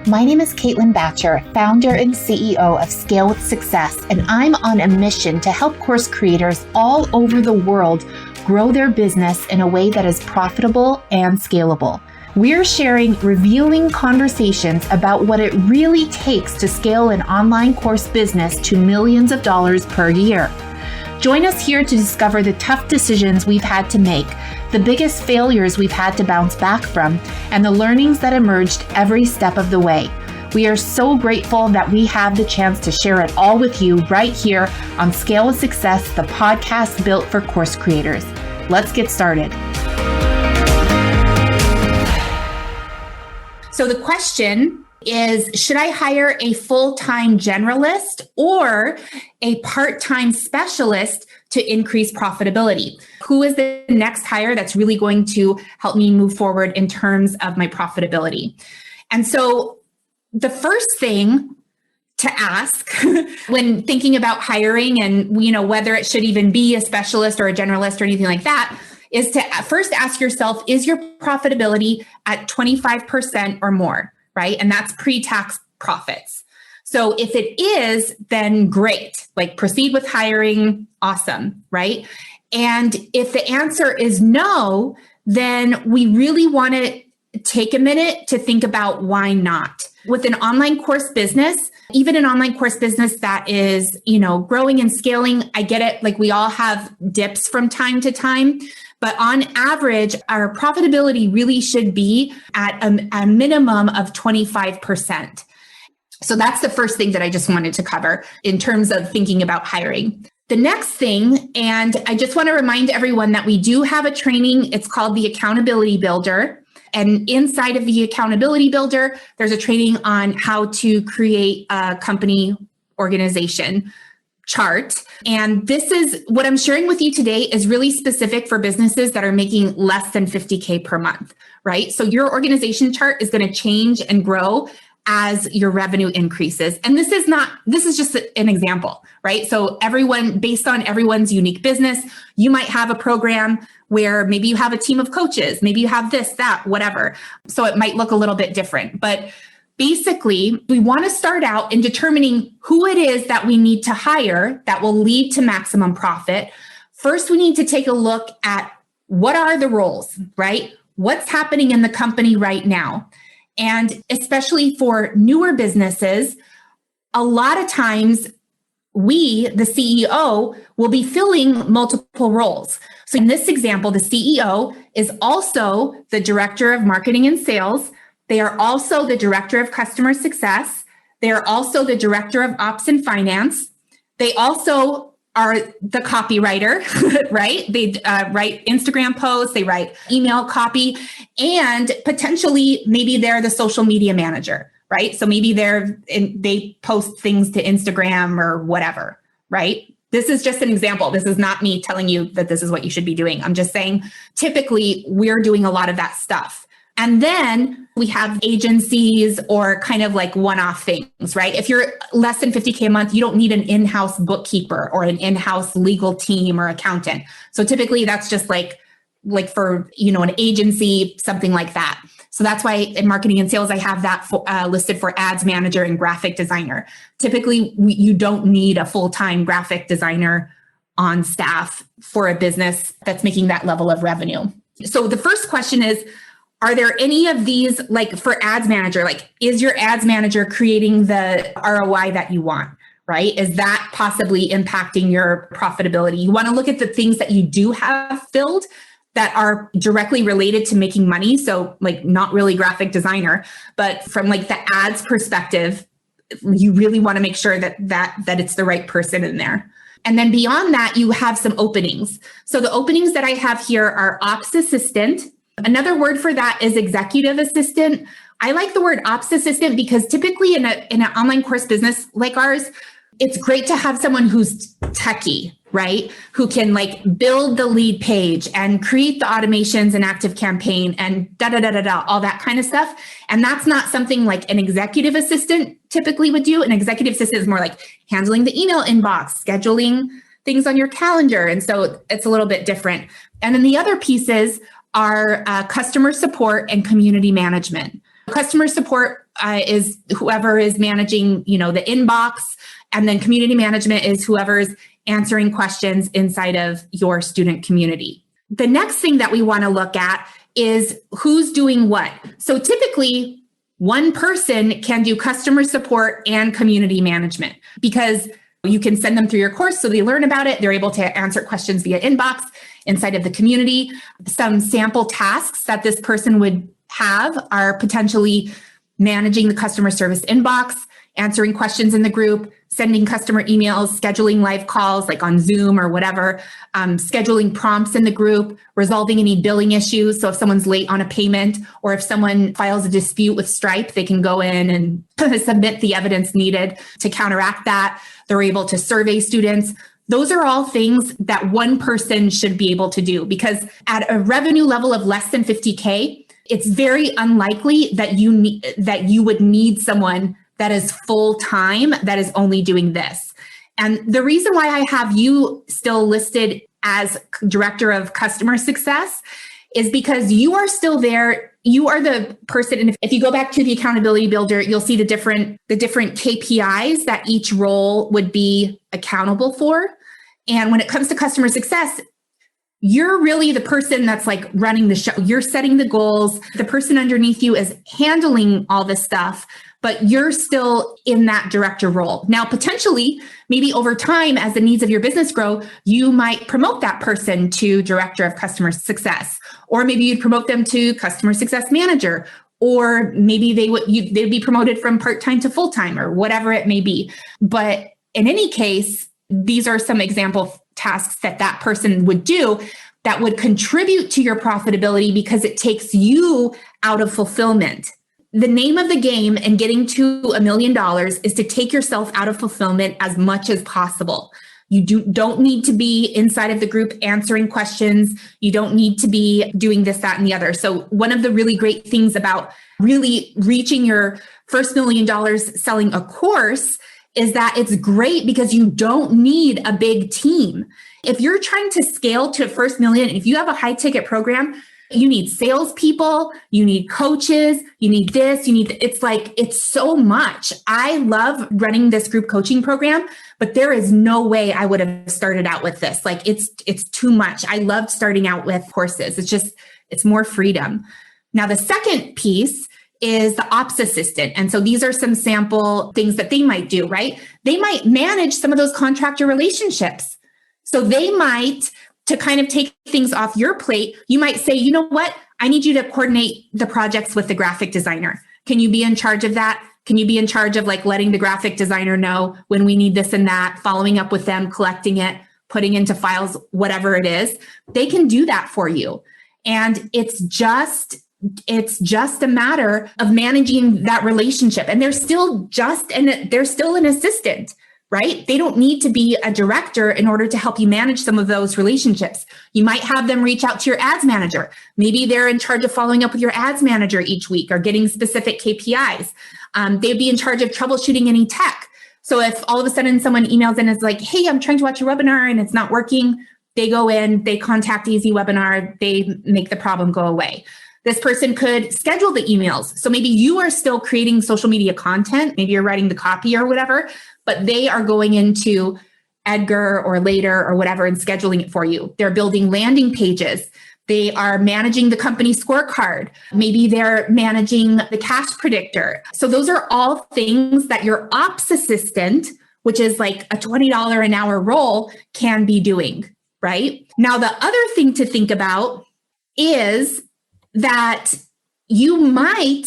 My name is Caitlin Batcher, founder and CEO of Scale with Success, and I'm on a mission to help course creators all over the world grow their business in a way that is profitable and scalable. We're sharing revealing conversations about what it really takes to scale an online course business to millions of dollars per year. Join us here to discover the tough decisions we've had to make, the biggest failures we've had to bounce back from, and the learnings that emerged every step of the way. We are so grateful that we have the chance to share it all with you right here on Scale with Success, the podcast built for course creators. Let's get started. So the question is, should I hire a full-time generalist or a part-time specialist to increase profitability? Who is the next hire that's really going to help me move forward in terms of my profitability? And so the first thing to ask when thinking about hiring and, whether it should even be a specialist or a generalist or anything like that, is to first ask yourself, is your profitability at 25% or more, right? And that's pre-tax profits. So if it is, then great, proceed with hiring, awesome, right? And if the answer is no, then we really want to take a minute to think about why not. With an online course business, even an online course business that is, growing and scaling, I get it. We all have dips from time to time. But on average, our profitability really should be at a minimum of 25%. So that's the first thing that I just wanted to cover in terms of thinking about hiring. The next thing, and I just want to remind everyone that we do have a training. It's called the Accountability Builder. And inside of the Accountability Builder, there's a training on how to create a company organization chart. And this is what I'm sharing with you today is really specific for businesses that are making less than $50K per month, right? So your organization chart is going to change and grow as your revenue increases. And this is just an example, right? So based on everyone's unique business, you might have a program where maybe you have a team of coaches, maybe you have this, that, whatever. So it might look a little bit different, but basically, we want to start out in determining who it is that we need to hire that will lead to maximum profit. First, we need to take a look at what are the roles, right? What's happening in the company right now? And especially for newer businesses, a lot of times we, the CEO, will be filling multiple roles. So in this example, the CEO is also the director of marketing and sales. They are also the director of customer success. They are also the director of ops and finance. They also are the copywriter, right? They write Instagram posts, they write email copy, and potentially maybe they're the social media manager, right? So maybe they post things to Instagram or whatever, right? This is just an example. This is not me telling you that this is what you should be doing. I'm just saying, typically we're doing a lot of that stuff. And then we have agencies or kind of one-off things, right? If you're less than 50K a month, you don't need an in-house bookkeeper or an in-house legal team or accountant. So typically that's just like for, an agency, something like that. So that's why in marketing and sales, I have that listed for ads manager and graphic designer. Typically, you don't need a full-time graphic designer on staff for a business that's making that level of revenue. So the first question is, are there any of these, for ads manager, is your ads manager creating the ROI that you want, right? Is that possibly impacting your profitability? You want to look at the things that you do have filled that are directly related to making money. So not really graphic designer, but from the ads perspective, you really want to make sure that it's the right person in there. And then beyond that, you have some openings. So the openings that I have here are ops assistant. Another word for that is executive assistant. I like the word ops assistant because typically in an online course business like ours, it's great to have someone who's techie, right? Who can build the lead page and create the automations and active campaign and all that kind of stuff. And that's not something an executive assistant typically would do. An executive assistant is more handling the email inbox, scheduling things on your calendar. And so it's a little bit different. And then the other pieces are customer support and community management. Customer support is whoever is managing, the inbox, and then community management is whoever's answering questions inside of your student community. The next thing that we want to look at is who's doing what. So typically, one person can do customer support and community management because you can send them through your course so they learn about it. They're able to answer questions via inbox inside of the community. Some sample tasks that this person would have are potentially managing the customer service inbox, answering questions in the group, sending customer emails, scheduling live calls like on Zoom or whatever, scheduling prompts in the group, resolving any billing issues. So if someone's late on a payment or if someone files a dispute with Stripe, they can go in and submit the evidence needed to counteract that. They're able to survey students. Those are all things that one person should be able to do because at a revenue level of less than 50K, it's very unlikely that you would need someone that is full-time, that is only doing this. And the reason why I have you still listed as Director of Customer Success is because you are still there. You are the person, and if you go back to the Accountability Builder, you'll see the different KPIs that each role would be accountable for. And when it comes to customer success, you're really the person that's like running the show. You're setting the goals. The person underneath you is handling all this stuff, but you're still in that director role. Now, potentially, maybe over time, as the needs of your business grow, you might promote that person to Director of Customer Success, or maybe you'd promote them to Customer Success Manager, or maybe they'd be promoted from part-time to full-time or whatever it may be. But in any case, these are some example tasks that person would do that would contribute to your profitability because it takes you out of fulfillment. The name of the game in getting to $1 million is to take yourself out of fulfillment as much as possible. You don't need to be inside of the group answering questions. You don't need to be doing this, that, and the other. So one of the really great things about really reaching your first $1 million selling a course is that it's great because you don't need a big team. If you're trying to scale to first million, if you have a high ticket program, you need salespeople, you need coaches, you need this, it's so much. I love running this group coaching program, but there is no way I would have started out with this. It's too much. I loved starting out with courses. It's more freedom. Now, the second piece is the ops assistant. And so these are some sample things that they might do, right? They might manage some of those contractor relationships. So they might, to kind of take things off your plate, you might say, you know what? I need you to coordinate the projects with the graphic designer. Can you be in charge of that? Can you be in charge of letting the graphic designer know when we need this and that, following up with them, collecting it, putting into files, whatever it is? They can do that for you. And it's just a matter of managing that relationship. And they're still an assistant, right? They don't need to be a director in order to help you manage some of those relationships. You might have them reach out to your ads manager. Maybe they're in charge of following up with your ads manager each week or getting specific KPIs. They'd be in charge of troubleshooting any tech. So if all of a sudden someone emails in and is like, hey, I'm trying to watch a webinar and it's not working, they go in, they contact Easy Webinar, they make the problem go away. This person could schedule the emails. So maybe you are still creating social media content. Maybe you're writing the copy or whatever, but they are going into Edgar or Later or whatever and scheduling it for you. They're building landing pages. They are managing the company scorecard. Maybe they're managing the cash predictor. So those are all things that your ops assistant, which is like a $20 an hour role, can be doing, right? Now, the other thing to think about is that you might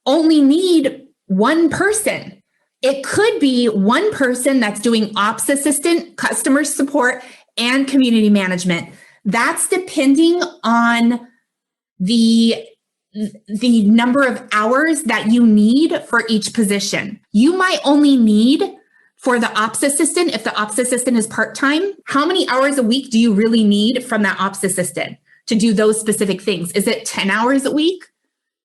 only need one person. It could be one person that's doing ops assistant, customer support, and community management. That's depending on the number of hours that you need for each position. You might only need for the ops assistant, if the ops assistant is part-time, how many hours a week do you really need from that ops assistant to do those specific things? Is it 10 hours a week?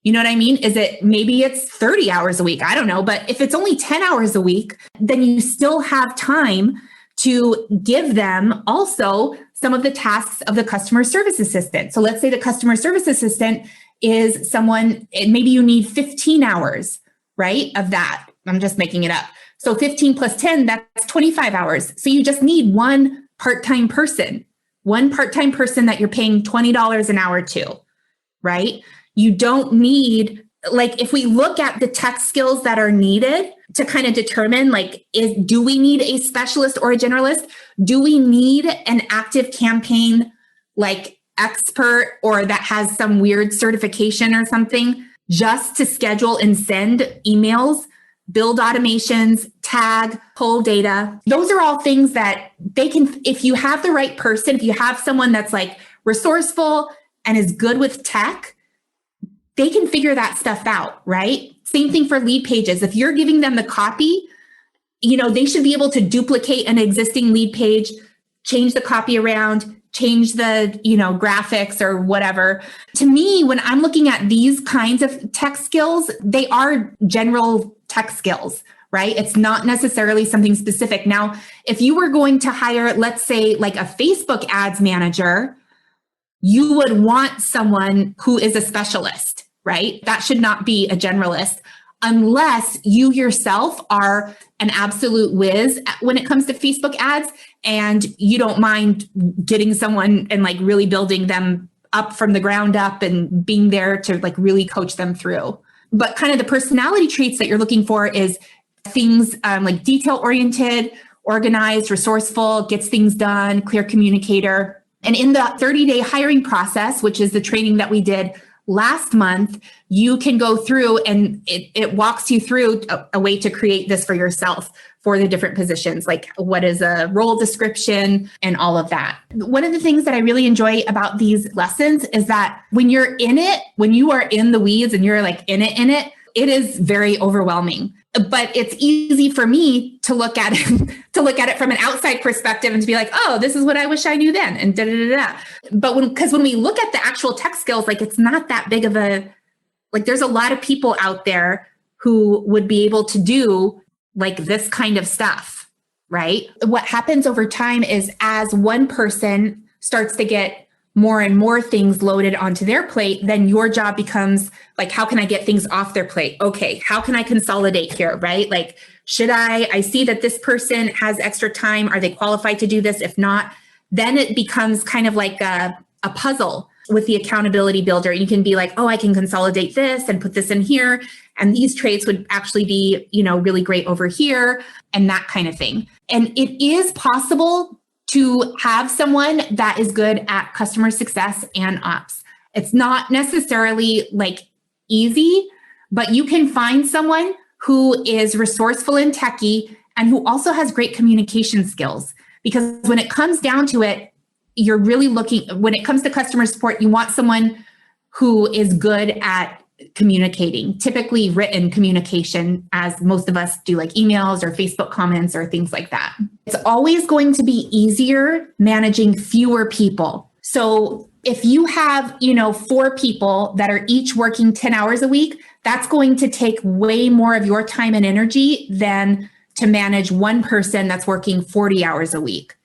You know what I mean? Maybe it's 30 hours a week. I don't know. But if it's only 10 hours a week, then you still have time to give them also some of the tasks of the customer service assistant. So let's say the customer service assistant is someone, maybe you need 15 hours right? Of that. I'm just making it up. So 15 plus 10, that's 25 hours. So you just need one part-time person that you're paying $20 an hour to, right? You don't need, like, if we look at the tech skills that are needed to kind of determine, like, do we need a specialist or a generalist? Do we need an active campaign, like, expert or that has some weird certification or something just to schedule and send emails, build automations, tag, pull data? Those are all things that they can, if you have the right person, if you have someone that's like resourceful and is good with tech, they can figure that stuff out, right? Same thing for lead pages. If you're giving them the copy, they should be able to duplicate an existing lead page, change the copy around, change the, graphics or whatever. To me, when I'm looking at these kinds of tech skills, they are general tech skills, right? It's not necessarily something specific. Now, if you were going to hire, let's say, like a Facebook ads manager, you would want someone who is a specialist, right? That should not be a generalist, unless you yourself are an absolute whiz when it comes to Facebook ads and you don't mind getting someone and like really building them up from the ground up and being there to like really coach them through. But kind of the personality traits that you're looking for is things like detail oriented, organized, resourceful, gets things done, clear communicator. And in the 30-day hiring process, which is the training that we did last month, you can go through and it walks you through a way to create this for yourself for the different positions, like what is a role description and all of that. One of the things that I really enjoy about these lessons is that when you're in it, when you are in the weeds and you're like in it, it is very overwhelming. But it's easy for me to look at it from an outside perspective and to be like, oh, this is what I wish I knew then, and da da da da. But when we look at the actual tech skills, like it's not that big of a, like there's a lot of people out there who would be able to do like this kind of stuff, right? What happens over time is as one person starts to get more and more things loaded onto their plate, then your job becomes like, how can I get things off their plate? Okay, how can I consolidate here, right? Like, should I see that this person has extra time. Are they qualified to do this? If not, then it becomes kind of like a puzzle with the accountability builder. You can be like, oh, I can consolidate this and put this in here. And these traits would actually be, really great over here and that kind of thing. And it is possible to have someone that is good at customer success and ops. It's not necessarily like easy, but you can find someone who is resourceful and techie and who also has great communication skills. Because when it comes down to it, you're really looking, when it comes to customer support, you want someone who is good at communicating, typically written communication, as most of us do, like emails or Facebook comments or things like that. It's always going to be easier managing fewer people. So if you have, 4 people that are each working 10 hours a week, that's going to take way more of your time and energy than to manage one person that's working 40 hours a week.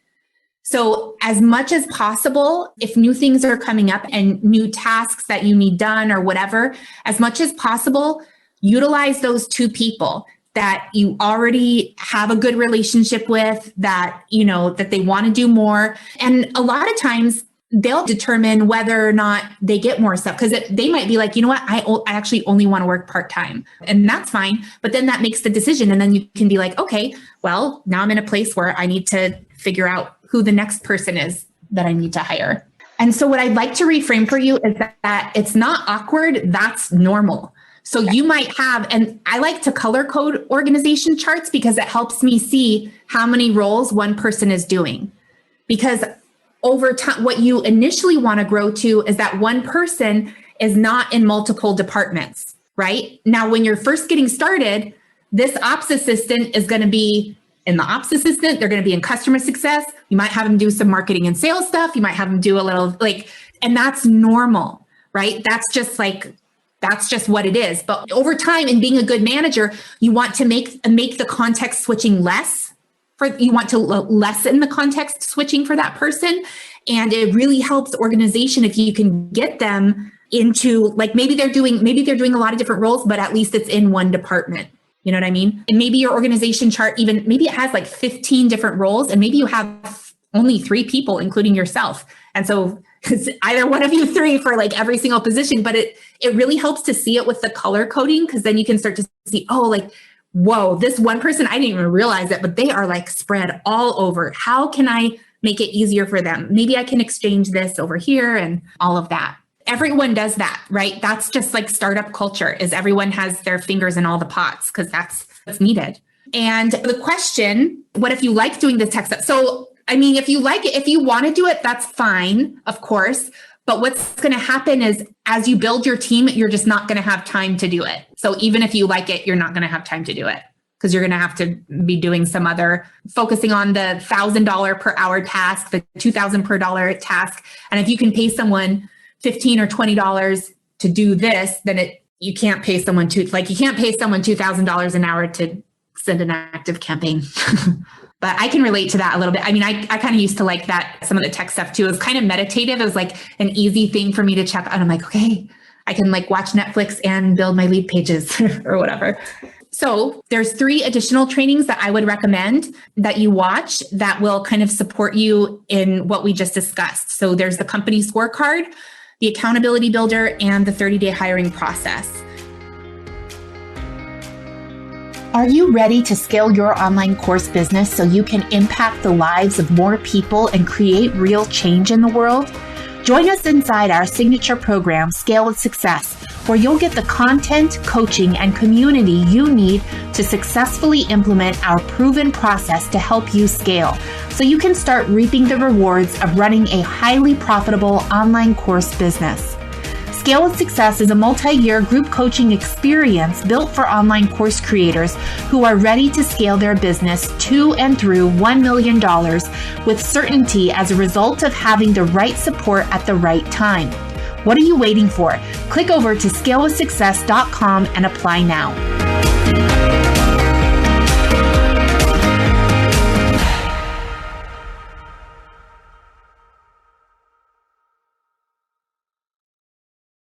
So as much as possible, if new things are coming up and new tasks that you need done or whatever, as much as possible, utilize those 2 people that you already have a good relationship with, that, that they want to do more. And a lot of times they'll determine whether or not they get more stuff, because they might be like, you know what, I actually only want to work part-time, and that's fine. But then that makes the decision. And then you can be like, okay, well, now I'm in a place where I need to figure out who the next person is that I need to hire. And so what I'd like to reframe for you is that it's not awkward, that's normal. So you might have, and I like to color code organization charts because it helps me see how many roles one person is doing. Because over time, what you initially want to grow to is that one person is not in multiple departments, right? Now, when you're first getting started, this ops assistant is going to be in the ops assistant. They're going to be in customer success. You might have them do some marketing and sales stuff. You might have them do a little and that's normal, right? That's just what it is. But over time, in being a good manager, you want to make the context switching less. You want to lessen the context switching for that person. And it really helps the organization if you can get them into like, maybe they're doing a lot of different roles, but at least it's in one department. You know what I mean? And maybe your organization chart, even maybe it has like 15 different roles, and maybe you have only 3 people, including yourself. And so it's either one of you 3 for like every single position, but it really helps to see it with the color coding, because then you can start to see, oh, like, whoa, this one person, I didn't even realize it, but they are like spread all over. How can I make it easier for them? Maybe I can exchange this over here and all of that. Everyone does that, right? That's just like startup culture, is everyone has their fingers in all the pots, because that's what's needed. And the question, what if you like doing the tech stuff? So, I mean, if you like it, if you want to do it, that's fine, of course. But what's going to happen is as you build your team, you're just not going to have time to do it. So even if you like it, you're not going to have time to do it, because you're going to have to be doing some other, focusing on the $1,000 per hour task, the $2,000 per dollar task. And if you can pay someone $15 or $20 to do this, then you can't pay someone $2,000 an hour to send an active campaign. But I can relate to that a little bit. I mean, I kind of used to like that, some of the tech stuff too. It was kind of meditative. It was like an easy thing for me to check out. I'm like, okay, I can like watch Netflix and build my lead pages or whatever. So there's 3 additional trainings that I would recommend that you watch that will kind of support you in what we just discussed. So there's the company scorecard, the accountability builder, and the 30-day hiring process. Are you ready to scale your online course business so you can impact the lives of more people and create real change in the world? Join us inside our signature program, Scale with Success, where you'll get the content, coaching, and community you need to successfully implement our proven process to help you scale, so you can start reaping the rewards of running a highly profitable online course business. Scale with Success is a multi-year group coaching experience built for online course creators who are ready to scale their business to and through $1 million with certainty as a result of having the right support at the right time. What are you waiting for? Click over to scalewithsuccess.com and apply now.